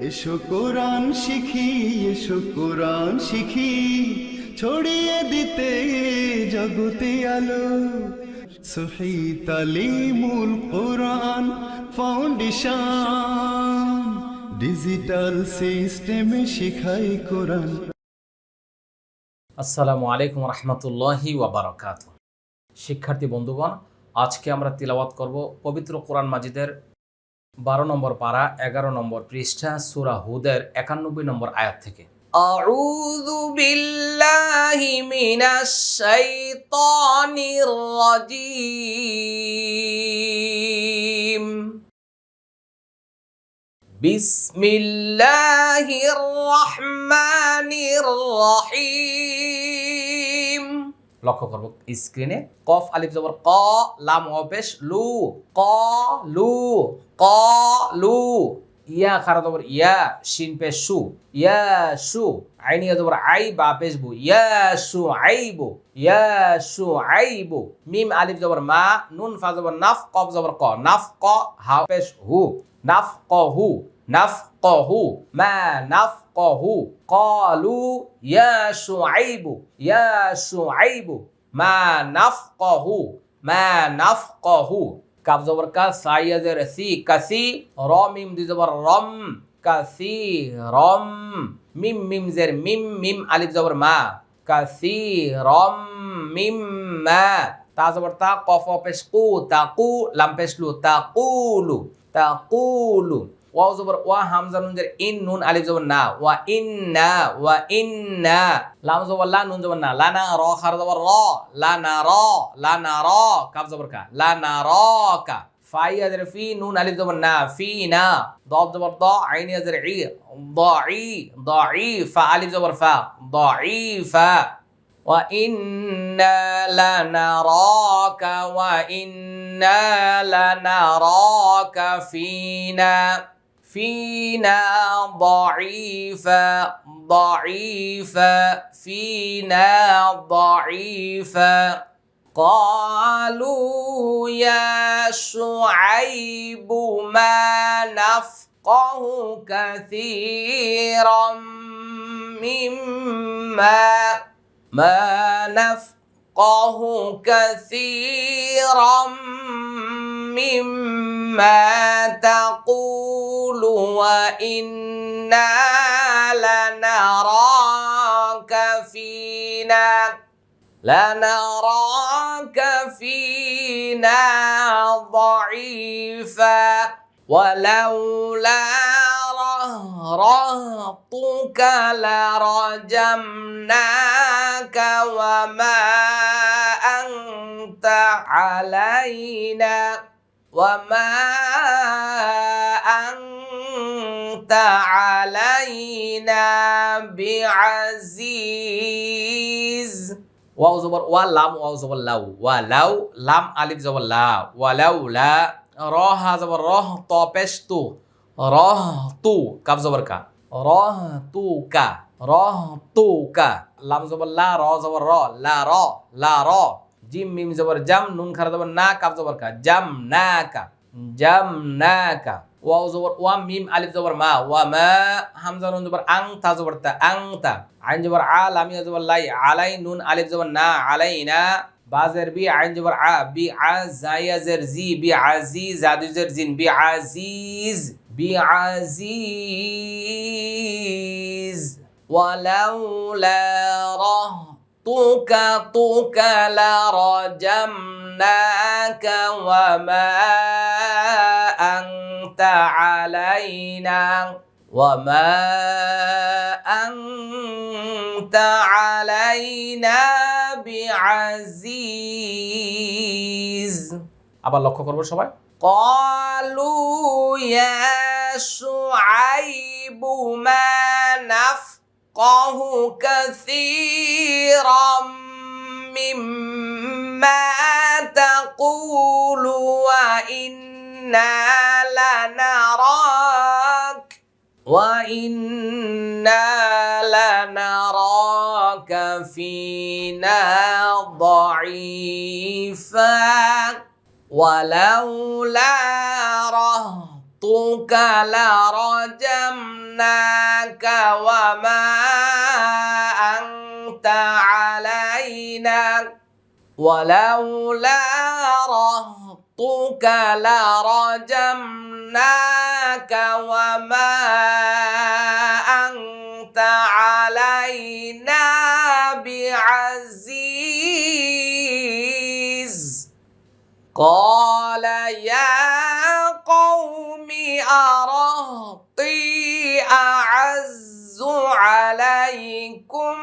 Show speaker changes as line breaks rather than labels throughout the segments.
এসো কোরআন শিখি, এসো কোরআন শিখি, ছড়িয়ে দিতে জগতে আলো। সহি তালিমুল কোরআন ফাউন্ডেশন, ডিজিটাল সিস্টেমে শিখাই কোরআন।
আসসালামু আলাইকুম রহমতুল্লাহি ওয়াবারাকাতুহু। শিক্ষার্থী বন্ধুগণ, আজকে আমরা তিলাওয়াত করব পবিত্র কোরআন মাজিদের 12 নম্বর পারা 11 নম্বর পৃষ্ঠা সূরা হুদের 91 নম্বর আয়াত থেকে। আউযু বিল্লাহি মিনাশ শাইতানির রাজীম। বিসমিল্লাহির রহমানির রহিম। লক্ষ্য করব স্ক্রিনে কফ আলিফ জবর ক, লাম ওয়া পেশ লু, ক লু, ক লু। ইয়া খারা জবর ইয়া, শিন পেশ শু, ইয়া শু। আইন ইয়া জবর আই, বা পেশ বু, ইয়া শু আইবু, ইয়া শু আইবু। মিম আলিফ জবর মা, নুন ফা জবর নাফ, কফ জবর ক, নাফ ক, হা পেশ হু, নাফ ক হু, নাফকাহু, মা নাফকাহু। ক্বালু ইয়া শুআইবু, ইয়া শুআইবু, মা নাফকাহু, মা নাফকাহু। কাফ জবর কা, সা ইয়া জের সি, কাসি। র মিম দুই জবর রম, কাসি রম। মিম মিম জের মিম, মিম আলিফ জবর মা, কাসি রম মিম মা। তা জবর তা, কফ পেশ কু, তাকু, লাম পেশ লু, তাকুলু, তাকুলু। ওয়াও জবর ওয়া, হামজা নুন জের ইন, নুন আলিফ জবর না, ওয়া ইন্না, ওয়া ইন্না। লাম জবর লা, নুন জবর না, লানা। র খার জবর র, লানা র, লানা র। কাফ জবর কা, লানা র কা। ফা ইয়া জের ফি, নুন আলিফ জবর না, ফি না। দাদ জবর দ, আইন ইয়া জের ই, দাঈ, দাঈ। ফা আলিফ জবর ফা, দাঈফা। ওয়া ইন্না লানারাকা, ওয়া ইন্না লানারাকা ফিনা, ফিনা দাঈফা, দাঈফা, ফিনা দাঈফা। قالوا يا شعيب ما نفقه كثيرا مما ما نفقه كثيرا مما تقول وإنا لنراك فينا، لنراك فينا ضعيفا ولولا رهطك لرجمناك وما أنت علينا، وما أنت علينا بعزيز। ওয়াও জবর ওয়া, লাম ওয়াও জবর লাউ, ওয়া লাউ, লাম আলিফ জবর লা, ওয়ালাউ লা। র হা জবর রহ, ত পেশ তু, রহ তু। কাফ জবর কা, রহ তু কা, রহ তু কা। লাম জবর লা, র জবর র, লা র, লা র। জিম মিম জবর জাম, নুন খারা জবর না, কাফ জবর কা, জাম না কা, জাম না কা। ওয়াও জবর ওয়া, মিম আলিফ জবর মা, ওয়া মা। হামজা নুন জবর আং, তা জবর তা, আং তা। আইন জবর আ, লাম ইয়া জবর লাই, আলাই, নুন আলিফ জবর না, আলাইনা। বাজের বি, আইন জবর আ, বি আ, জাইয়া জের জি, বি আজিজ, জাদু জের জিন, বি আজিজ, বি আজিজ। ওয়ালাউলা রাহতুকা তুকা লারাজামনাকা ওয়ামা আনতা আলাইনা, ওয়ামা আনতা আলাইনা বিআজিজ। আবার লক্ষ্য করবো সবাই। ক্বালু ইয়া শুআইবু মা নাফকাহু কাসীরাম মিম্মা তাকুলু ওয়া ইন্না লানারাক, ওয়া ইন্না লানারাকা ফিনা দাঈফা ওয়ালাউলা রাহতুকা লারাজামনাকা رجمناك وما أنت علينا ولولا رهطك لرجمناك وما أنت علينا بعزيز قال يا قوم أرهطي أعز عليكم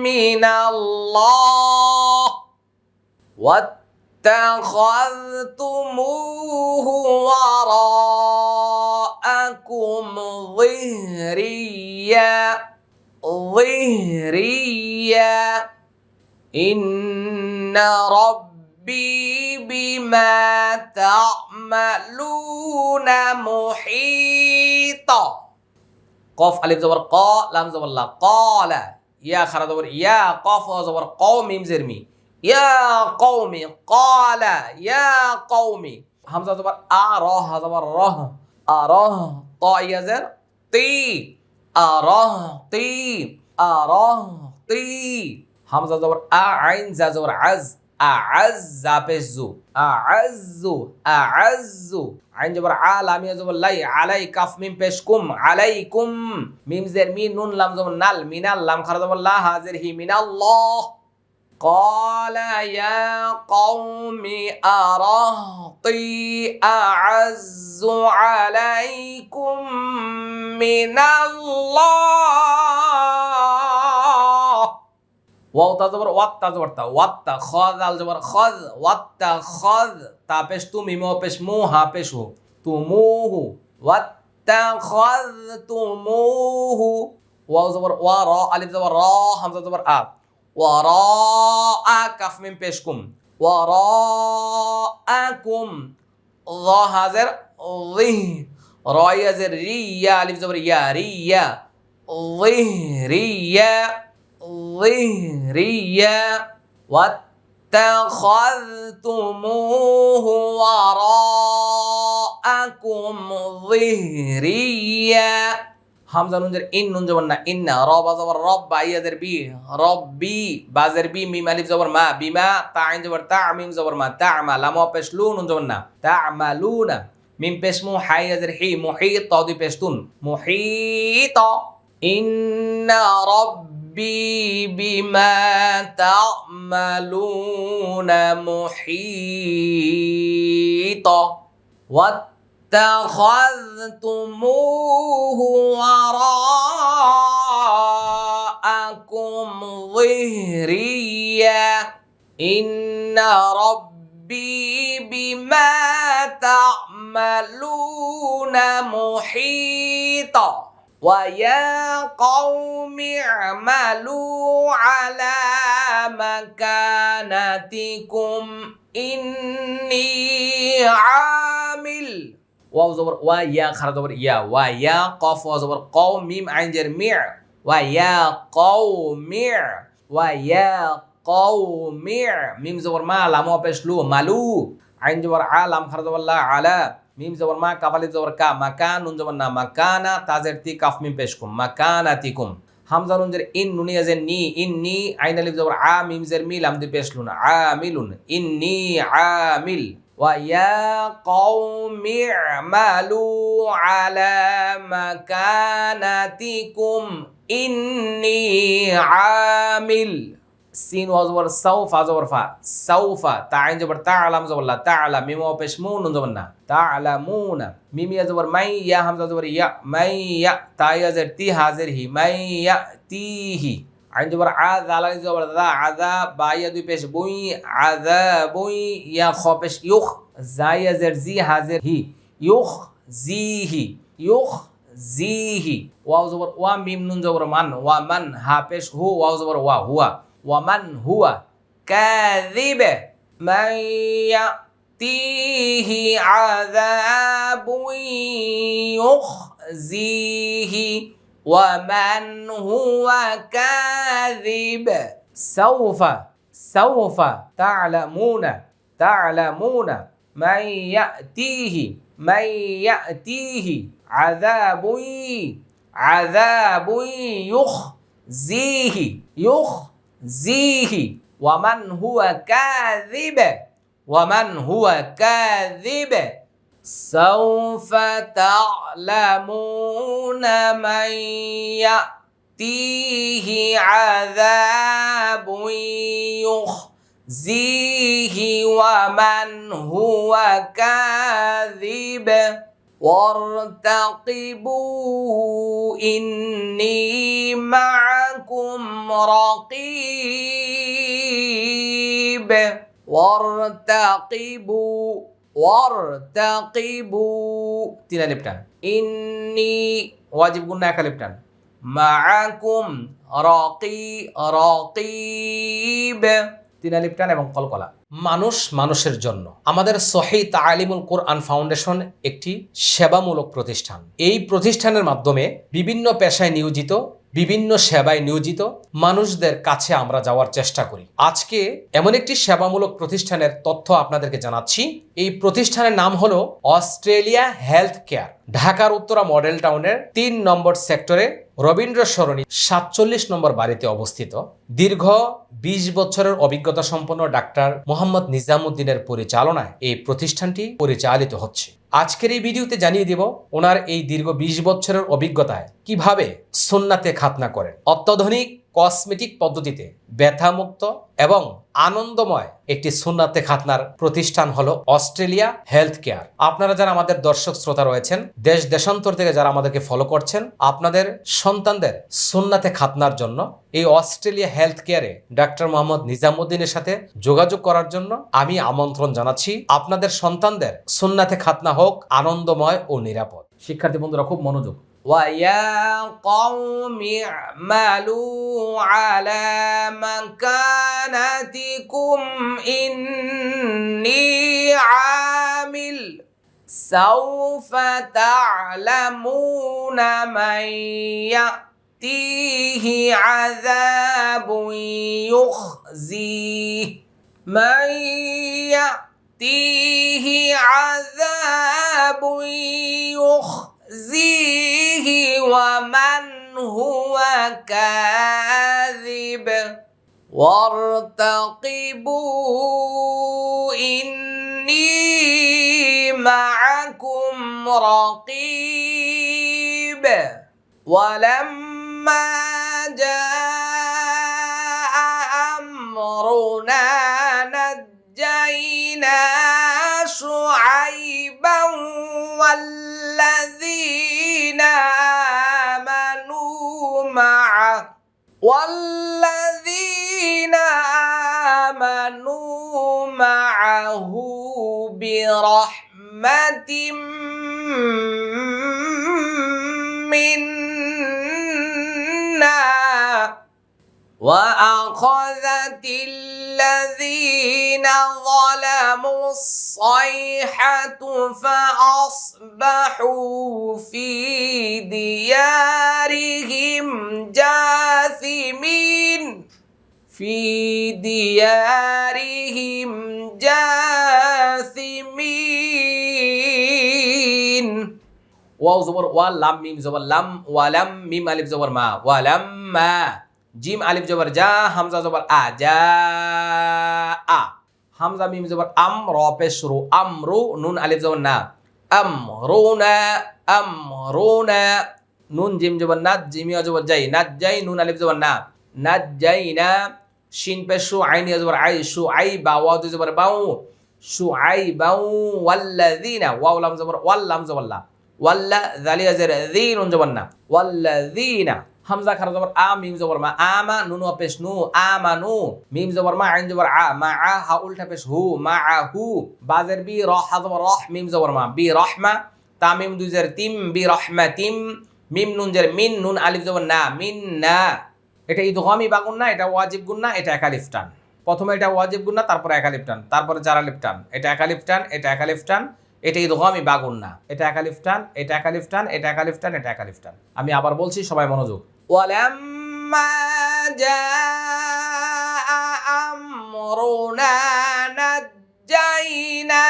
من الله واتخذتموه وراءكم ظهريا إن ربي بما تعملون محيط قاف ألف زبر قا لام زبر لا قال يا خرا زبر يا قاف زبر قوم ميم زرمي يا قومي قال يا قومي همزة زبر أراه زبر ره أراه طاء يزر طي أراه طي همزة زبر عين زا زبر عز أعز بزو أعز عين جبر لام زبر لي علي كاف ميم بشكم عليكم ميم زر مين نون لام زبر نال من لام خرا زبر لا حاضر هي من الله قال يا قوم أرهطي أعز عليكم من الله واو تزبر وات تزبر تا وات خذ الزبر خذ وات خذ تا পেশ তু মিম পেশ মু হা পেশ হু তুমুহু ওয়াত্তাখাযতুমুহু ওয়াও জবর ওয়া রা আলিফ জবর রা হামজা জবর আ وراء كف من بيشكم وراءكم ظا هازر ظه را يزر ريا الف زبر يا ريا ظهريا واتخذتموه وراءكم ظهريا হামজা নুন জের ইন নুন জবর না ইন্না র বা জবর রব বা ইয়া জের বি রব্বি বা জের বি মিম আলিফ জবর মা বিমা তা আইন জবর তা মিম জবর মা তা'মা লাম পেশ লু নুন জবর না তা'মালুনা মিম পেশ মু হাই ইয়া জের হি মুহিত তা দুই পেশ তুন মুহিত ইন্না রাব্বি বিমা তা'মালুনা মুহিত اتخذتموه وراءكم ظهريا إن ربي بما تعملون محيط ويا قوم اعملوا على مكانتكم إني عامل واو زبر ويا خرا زبر يا ويا قاف واو زبر قوم ميم عين جر ميع ويا قوم ويا قوم ميم زبر ما لام পেশ লু মালু عين جبر لام خرا زبر لا على ميم زبر ما كاف الف زبر كا مكان نون زبر نا مكانا تازر تي كاف ميم পেশকুম مكانتكم হামজা নুন জের ইন নুনি আজের নি ইন্নি আইন আলিফ জবর আ মিম জের মি লাম দুই পেশ লুন আমিলুন ইন্নি আমিল ويا قوم اعملوا على مكانتكم إني عامل سين وزبر سوف زبر فا سوف تعين جبر تعلم زبر لا تعلم ميم وبش مو نون زبر نا تعلمون ميم يا زبر مي يا همزة زبر يا مي يا تا يا زر تي حاضر هي مي يأتيه عين جبر عذا لا زبر ذا عذاب بايا دوي بش بوي عذابوي يا خوبش يخ زايا زر زي حاضر هي يخ زيه واو زبر وا ميم نون زبر من ومن هابش هو واو زبر وا هو ومن هو كاذب من يأتيه عذاب يخزيه ومن هو كاذب سوف تعلمون من يأتيه من يأتيه عذاب عذاب يخزيه ومن هو كاذب سوف تعلمون من يأتيه عذاب يخزيه ومن هو كاذب وارتقبوا إني معكم رقيب وارتقبوا তিন আলিফ টান ইন্নি ওয়াজিব গুন্না এক আলিফ টান মাআকুম রাকিব তিন আলিফ টান এবং কলকলা। মানুষ মানুষের জন্য আমাদের সহিহ তালিমুল কোরআন ফাউন্ডেশন একটি সেবামূলক প্রতিষ্ঠান। এই প্রতিষ্ঠানের মাধ্যমে বিভিন্ন পেশায় নিয়োজিত, বিভিন্ন সেবায় নিয়োজিত মানুষদের কাছে আমরা যাওয়ার চেষ্টা করি। আজকে এমন একটি সেবামূলক প্রতিষ্ঠানের তথ্য আপনাদেরকে জানাচ্ছি। এই প্রতিষ্ঠানের নাম হলো অস্ট্রেলিয়া হেলথ কেয়ার। ঢাকার উত্তরা মডেল টাউনের ৩ নম্বর সেক্টরে রবীন্দ্র সরণি ৪৭ নম্বর বাড়িতে অবস্থিত। দীর্ঘ ২০ বছরের অভিজ্ঞতা সম্পন্ন ডাক্তার মোহাম্মদ নিজামুদ্দিনের পরিচালনায় এই প্রতিষ্ঠানটি পরিচালিত হচ্ছে। আজকের এই ভিডিওতে জানিয়ে দেব ওনার এই দীর্ঘ ২০ বছরের অভিজ্ঞতায় কিভাবে সুন্নাতে খাতনা করেন। অত্যাধুনিক কসমেটিক পদ্ধতিতে ব্যথামুক্ত এবং আনন্দময় একটি সুন্নাতে খাতনার প্রতিষ্ঠান হলো অস্ট্রেলিয়া হেলথ কেয়ার। আপনারা যারা আমাদের দর্শক শ্রোতা রয়েছেন, দেশ দেশান্তর থেকে যারা আমাদেরকে ফলো করছেন, আপনাদের সন্তানদের সুন্নাতে খাতনার জন্য এই অস্ট্রেলিয়া হেলথ কেয়ারে ডাক্তার মোহাম্মদ নিজামুদ্দিনের সাথে যোগাযোগ করার জন্য আমি আমন্ত্রণ জানাচ্ছি। আপনাদের সন্তানদের সুন্নাতে খাতনা হোক আনন্দময় ও নিরাপদ। শিক্ষার্থী বন্ধুরা খুব মনোযোগ। وَيَا قَوْمِ اعْمَلُوا عَلَى مَكَانَتِكُمْ إِنِّي عَامِلٌ سَوْفَ تَعْلَمُونَ مَن يَأْتِيهِ عَذَابٌ يُخْزِيهِ مَن يَأْتِيهِ عَذَابٌ يُخْزِيهِ ومن هو كاذب وارتقبوا إني معكم رقيب ولما جاء أمرنا نجينا شعيبا والذين آمنوا معه برحمة منا وأخذت الذين ظلموا الصيحة فأصبحوا في ديارهم جاثمين ওয়াও জবর ওয়া, লাম মিম জবর লাম, ওয়ালাম মিম আলিফ জবর মা, ওয়ালাম্মা জিম আলিফ জবর যা, হামজা জবর আ, যা আ, হামজা মিম জবর আম, র পেশ রু, আমরু, নুন আলিফ জবর না, আমরুনা, আমরুনা, নুন জিম জবর না, জিমিয়া জবর যাই, নাজ্জাই, নুন আলিফ জবর না, নাজ্জাইনা, শিন পেশ শু, আইন জবর আই, শু আই বা, ওয়া দুই জবর বাউ, শু আই বাউ, ওয়াল্লাযিনা, ওয়াও লাম জবর ওয়াল, লাম জবর লা, ওয়াল্লা যালিয়া জের জি, নুন জবর না, ওয়াল্লাযিনা, হামজা খারা জবর আ, মিম জবর মা, আমা, নুন ওয়া পেশ নু, আমানু, মিম জবর মা, আইন জবর আ, মা আ, হা উল্টা পেশ হু, মা আ হু, বাজের বি, র হা জবর রহ, মিম জবর মা, বি রহমা, তামিম দুই জের তিম, বি রহমাতিম, মিম নুন জের মিন, নুন আলিফ জবর না, মিন্না। এটা ইদগামি বা গুন্না, এটা ওয়াজিব গুন্না, এটা এক আলিফ টান। প্রথমে এটা ওয়াজিব গুন্না, তারপরে এক আলিফ টান, তারপরে চার আলিফ টান, এটা এক আলিফ টান, এটা এক আলিফ টান, এটা ইদগামি বা গুন্না, এটা এক আলিফ টান, এটা এক আলিফ টান, এটা এক আলিফ টান, এটা এক আলিফ টান। আমি আবার বলছি, সবাই মনোযোগ। ওয়ালাম্মা জাআ আমরুনা নাজ্জাইনা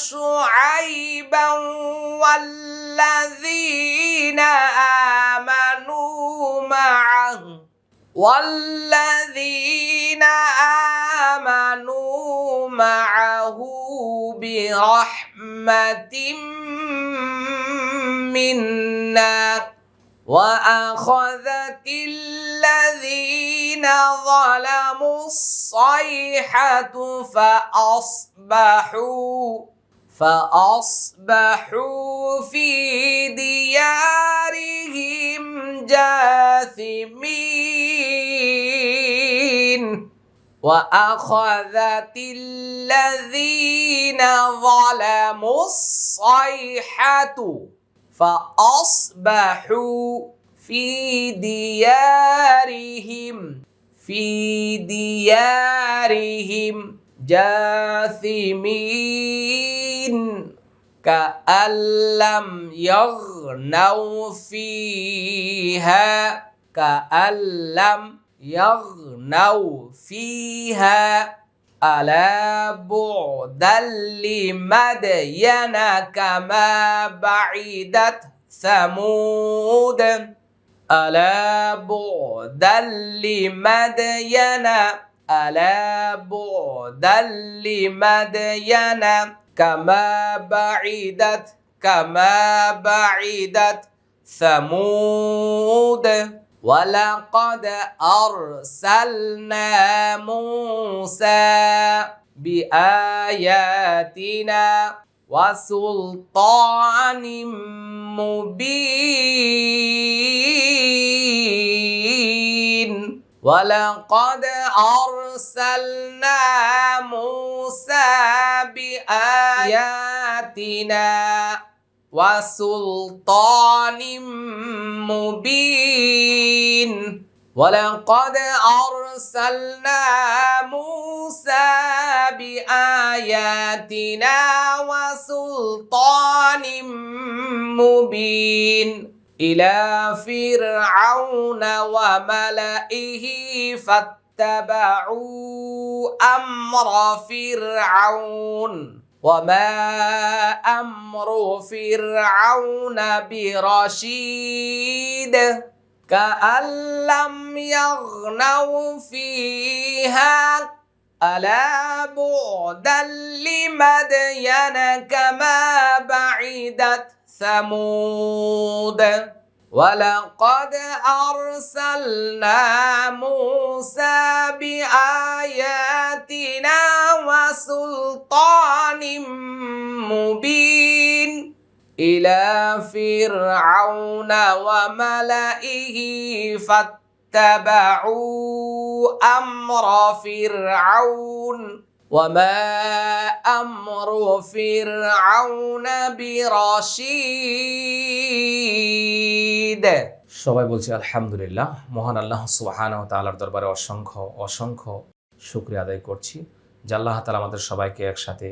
শুআইবান والذين آمنوا معه برحمة منا وأخذت الذين ظلموا الصيحة فأصبحوا في ديارهم جاثمين وأخذت الذين ظلموا الصيحة فأصبحوا في ديارهم جاثمين كأن لم يغنوا فيها ألا بعدا لمدين كما بعدت ثمود ألا بعدا لمدين كما بعدت ثمود ولقد أرسلنا موسى بآياتنا وسلطان مبين ولقد أرسلنا موسى بآياتنا وسلطان مبين ولقد أرسلنا موسى بآياتنا وسلطان مبين إلى فرعون وملئه فاتبعوا أمر فرعون وما أمر فرعون برشيد كأن لم يغنوا فيها ألا بعدا لمدين كما بعدت ثمود ولقد أرسلنا موسى بآياتنا وسلطان مبين إلى فرعون وملئه فاتبعوا أمر فرعون وما أمر فرعون برشيد সবাই বলছি আলহামদুলিল্লাহ। মহান আল্লাহ সুবহানাহু ওয়া তাআলার দরবারে অসংখ্য শুকরিয়া আদায় করছি যে আল্লাহ তাআলা আমাদের সবাইকে একসাথে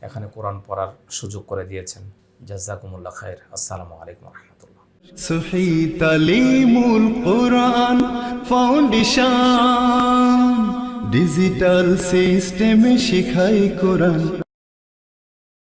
এখানে কোরআন পড়ার সুযোগ করে দিয়েছেন। জাযাকুমুল্লাহ খাইর। আসসালামু আলাইকুম ওয়া রাহমাতুল্লাহ।
সহি তালিমুল কোরআন ফাউন্ডেশন ডিজিটাল সিস্টেমে শেখায় কোরআন।